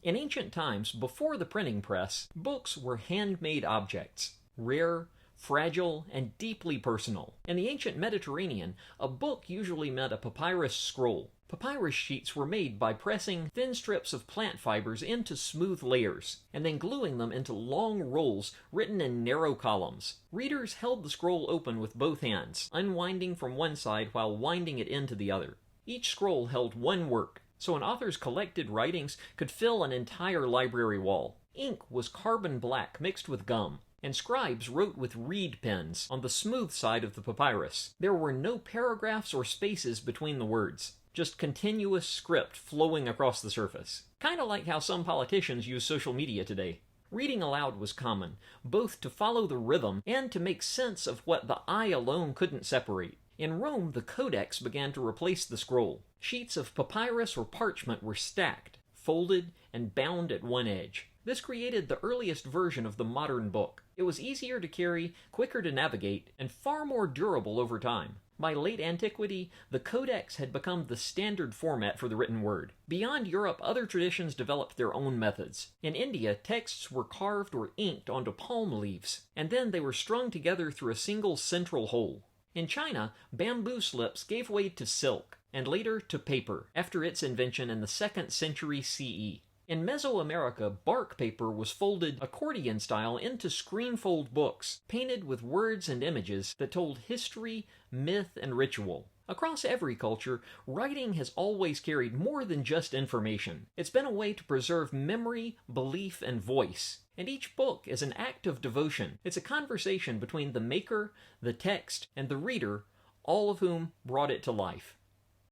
In ancient times, before the printing press, books were handmade objects, rare, fragile, and deeply personal. In the ancient Mediterranean, a book usually meant a papyrus scroll. Papyrus sheets were made by pressing thin strips of plant fibers into smooth layers, and then gluing them into long rolls written in narrow columns. Readers held the scroll open with both hands, unwinding from one side while winding it into the other. Each scroll held one work, so an author's collected writings could fill an entire library wall. Ink was carbon black mixed with gum, and scribes wrote with reed pens on the smooth side of the papyrus. There were no paragraphs or spaces between the words, just continuous script flowing across the surface. Kinda like how some politicians use social media today. Reading aloud was common, both to follow the rhythm and to make sense of what the eye alone couldn't separate. In Rome, the codex began to replace the scroll. Sheets of papyrus or parchment were stacked, folded, and bound at one edge. This created the earliest version of the modern book. It was easier to carry, quicker to navigate, and far more durable over time. By late antiquity, the codex had become the standard format for the written word. Beyond Europe, other traditions developed their own methods. In India, texts were carved or inked onto palm leaves, and then they were strung together through a single central hole. In China, bamboo slips gave way to silk, and later to paper, after its invention in the 2nd century CE. In Mesoamerica, bark paper was folded accordion style into screenfold books, painted with words and images that told history, myth, and ritual. Across every culture, writing has always carried more than just information. It's been a way to preserve memory, belief, and voice. And each book is an act of devotion. It's a conversation between the maker, the text, and the reader, all of whom brought it to life.